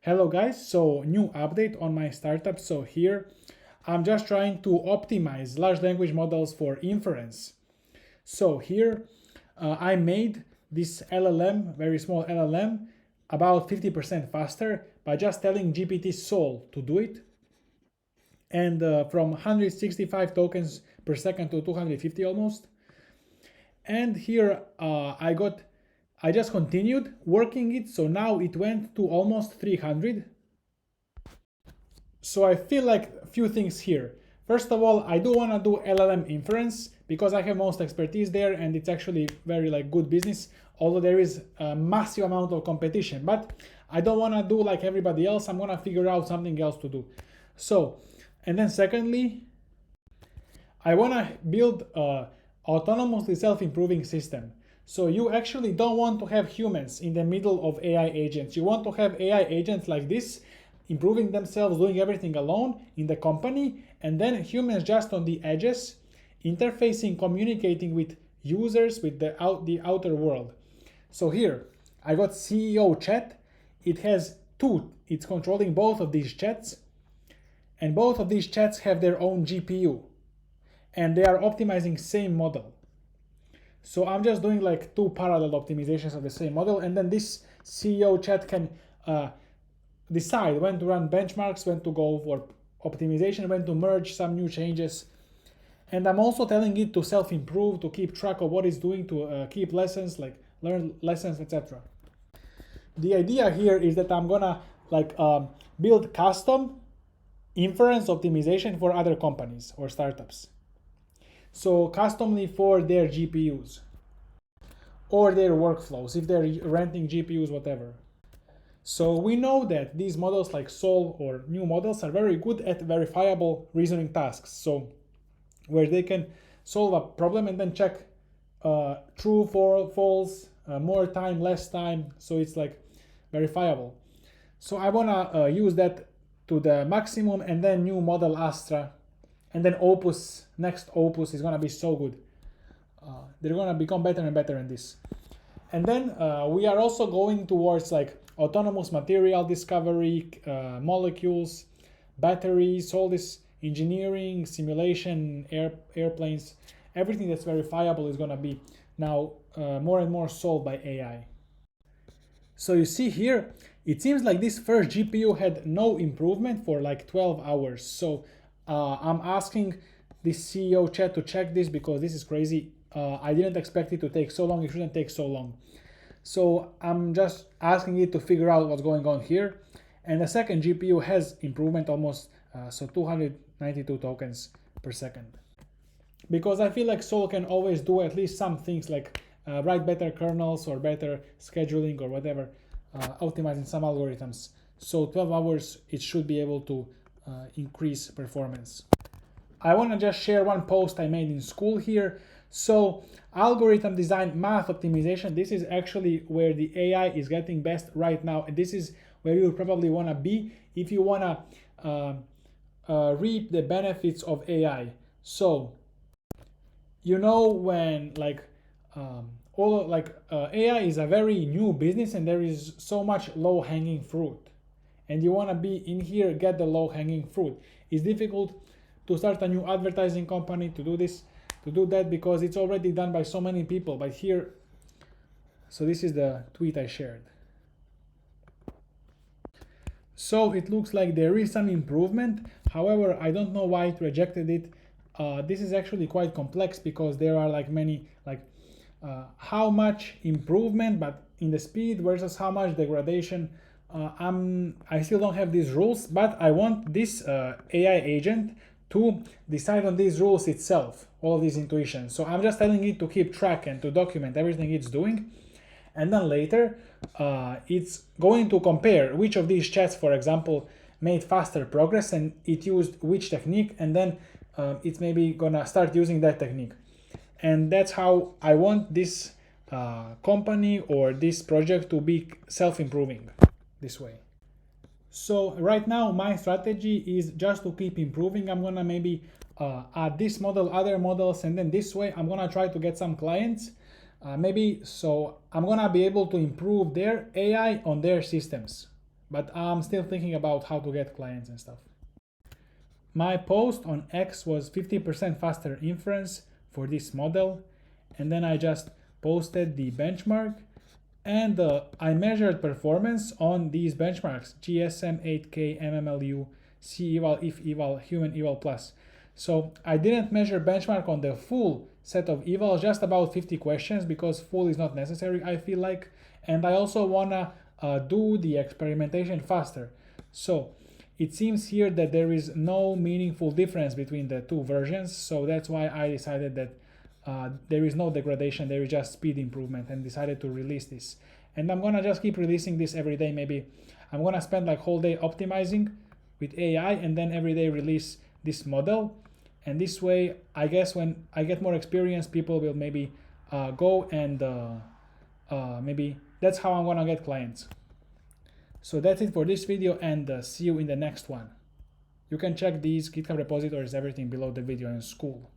Hello guys, so new update on my startup. So here I'm just trying to optimize large language models for inference. So here I made this LLM, very small LLM, about 50% faster by just telling GPT Sol to do it. And from 165 tokens per second to 250 almost. And here I just continued working it. So now it went to almost 300. So I feel like a few things here. First of all, I do want to do LLM inference because I have most expertise there and it's actually very good business, although there is a massive amount of competition. But I don't want to do like everybody else. I'm going to figure out something else to do. So, and then secondly, I want to build a autonomously self-improving system. So you actually don't want to have humans in the middle of AI agents. You want to have AI agents like this, improving themselves, doing everything alone in the company, and then humans just on the edges, interfacing, communicating with users, with the outer world. So here, I got CEO chat. It has two. It's controlling both of these chats, and both of these chats have their own GPU, and they are optimizing same model. So I'm just doing like two parallel optimizations of the same model, and then this CEO chat can decide when to run benchmarks, when to go for optimization, when to merge some new changes. And I'm also telling it to self-improve, to keep track of what it's doing, to keep lessons, like learn lessons, etc. The idea here is that I'm gonna build custom inference optimization for other companies or startups. So customly for their GPUs or their workflows, if they're renting GPUs, whatever. So we know that these models like Sol or new models are very good at verifiable reasoning tasks. So where they can solve a problem and then check true, false, more time, less time. So it's like verifiable. So I wanna use that to the maximum, and then new model Astra, and then Opus, next Opus is gonna be so good. They're gonna become better and better in this. And then we are also going towards like autonomous material discovery, molecules, batteries, all this engineering, simulation, airplanes, everything that's verifiable is gonna be now more and more solved by AI. So you see here, it seems like this first GPU had no improvement for like 12 hours. So I'm asking this CEO chat to check this because this is crazy. I didn't expect it to take so long. It shouldn't take so long. So I'm just asking it to figure out what's going on here. And the second GPU has improvement almost, so 292 tokens per second. Because I feel like Sol can always do at least some things like write better kernels or better scheduling or whatever, optimizing some algorithms. So 12 hours, it should be able to increase performance. I want to just share one post I made in school here. So algorithm design, math optimization, this is actually where the AI is getting best right now. And this is where you probably want to be if you want to reap the benefits of AI. So, you know, when AI is a very new business and there is so much low-hanging fruit. And you want to be in here, get the low-hanging fruit. It's difficult to start a new advertising company, to do this, to do that, because it's already done by so many people. But here, so this is the tweet I shared. So it looks like there is some improvement. However, I don't know why it rejected it. This is actually quite complex because there are like many, how much improvement, but in the speed versus how much degradation. I still don't have these rules, but I want this AI agent to decide on these rules itself, all of these intuitions. So I'm just telling it to keep track and to document everything it's doing. And then later, it's going to compare which of these chats, for example, made faster progress and it used which technique, and then it's maybe gonna start using that technique. And that's how I want this company or this project to be self-improving this way. So right now my strategy is just to keep improving. I'm gonna maybe add this model, other models, and then this way I'm gonna try to get some clients. Maybe so I'm gonna be able to improve their AI on their systems but I'm still thinking about how to get clients and stuff. My post on X was 50% faster inference for this model, and then I just posted the benchmark, and I measured performance on these benchmarks: GSM, 8K, MMLU, C-eval, if-eval, human eval plus. So I didn't measure benchmark on the full set of evals, just about 50 questions, because full is not necessary, I feel like. And I also wanna do the experimentation faster. So it seems here that there is no meaningful difference between the two versions, so that's why I decided that there is no degradation, there is just speed improvement, and decided to release this. And I'm gonna just keep releasing this every day. Maybe I'm gonna spend like whole day optimizing with AI, and then every day release this model. And this way, I guess when I get more experience, people will maybe go and maybe that's how I'm gonna get clients. So that's it for this video, and see you in the next one. You can check these GitHub repositories, everything below the video in school.